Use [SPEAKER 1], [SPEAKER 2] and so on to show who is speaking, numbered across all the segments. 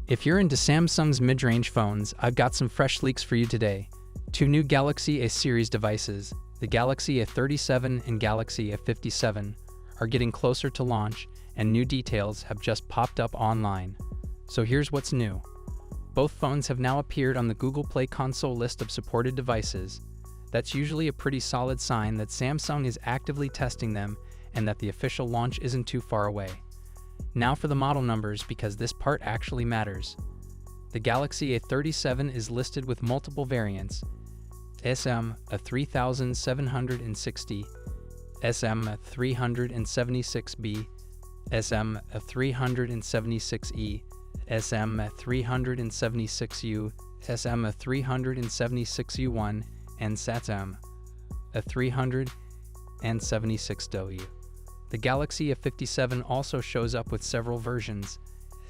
[SPEAKER 1] If you're into Samsung's mid-range phones, I've got some fresh leaks for you today. Two new Galaxy A series devices, the Galaxy A37 and Galaxy A57, are getting closer to launch, and new details have just popped up online. So here's what's new. Both phones have now appeared on the Google Play console list of supported devices. That's usually a pretty solid sign that Samsung is actively testing them and that the official launch isn't too far away. Now for the model numbers, because this part actually matters. The Galaxy A37 is listed with multiple variants: SM3760, SM376B, SM376E, SM376U, SM376U1, and SM376W. The Galaxy A57 also shows up with several versions: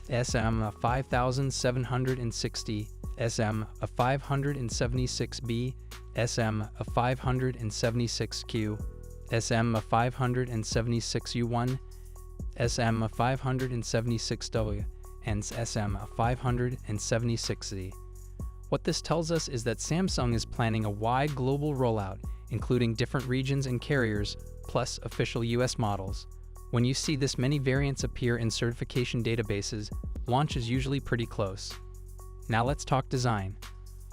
[SPEAKER 1] SM5760, SM576B, SM576Q, SM576U1, SM576W, and SM576Z. What this tells us is that Samsung is planning a wide global rollout, including different regions and carriers, plus official US models. When you see this many variants appear in certification databases, launch is usually pretty close. Now let's talk design.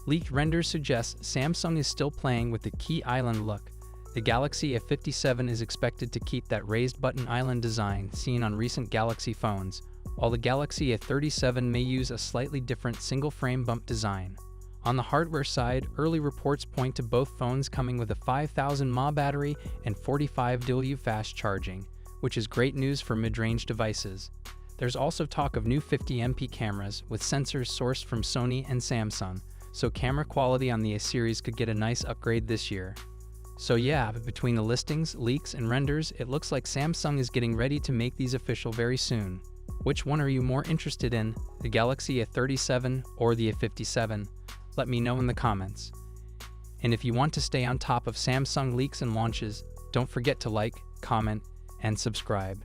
[SPEAKER 1] Leaked renders suggest Samsung is still playing with the key island look. The Galaxy A57 is expected to keep that raised button island design seen on recent Galaxy phones, while the Galaxy A37 may use a slightly different single-frame bump design. On the hardware side, early reports point to both phones coming with a 5000 mAh battery and 45W fast charging, which is great news for mid-range devices. There's also talk of new 50MP cameras with sensors sourced from Sony and Samsung, so camera quality on the A series could get a nice upgrade this year. So yeah, between the listings, leaks, and renders, it looks like Samsung is getting ready to make these official very soon. Which one are you more interested in, the Galaxy A37 or the A57? Let me know in the comments. And if you want to stay on top of Samsung leaks and launches, don't forget to like, comment, and subscribe.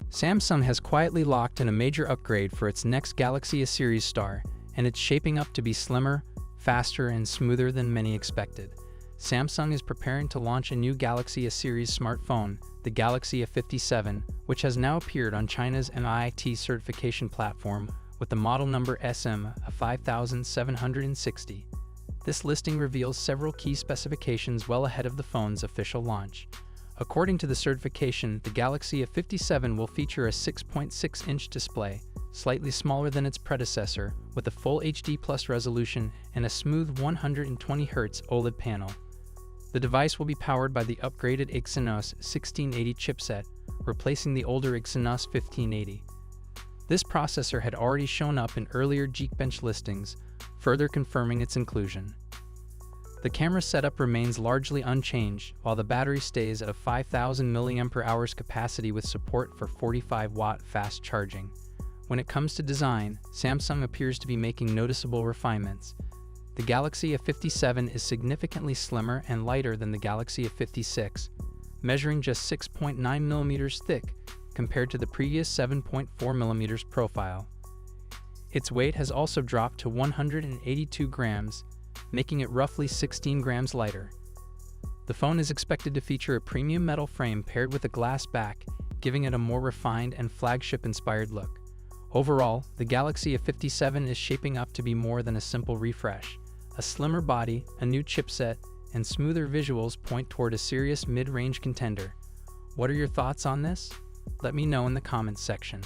[SPEAKER 1] Samsung has quietly locked in a major upgrade for its next Galaxy A series star, and it's shaping up to be slimmer, faster, and smoother than many expected. Samsung is preparing to launch a new Galaxy A series smartphone, the Galaxy A57, which has now appeared on China's MIIT certification platform with the model number SM5760. This listing reveals several key specifications well ahead of the phone's official launch. According to the certification, the Galaxy A57 will feature a 6.6-inch display, slightly smaller than its predecessor, with a full HD Plus resolution and a smooth 120Hz OLED panel. The device will be powered by the upgraded Exynos 1680 chipset, replacing the older Exynos 1580. This processor had already shown up in earlier Geekbench listings, further confirming its inclusion. The camera setup remains largely unchanged, while the battery stays at a 5000 mAh capacity with support for 45-watt fast charging. When it comes to design, Samsung appears to be making noticeable refinements. The Galaxy A57 is significantly slimmer and lighter than the Galaxy A56, measuring just 6.9mm thick compared to the previous 7.4mm profile. Its weight has also dropped to 182 grams, making it roughly 16 grams lighter. The phone is expected to feature a premium metal frame paired with a glass back, giving it a more refined and flagship-inspired look. Overall, the Galaxy A57 is shaping up to be more than a simple refresh. A slimmer body, a new chipset, and smoother visuals point toward a serious mid-range contender. What are your thoughts on this? Let me know in the comments section.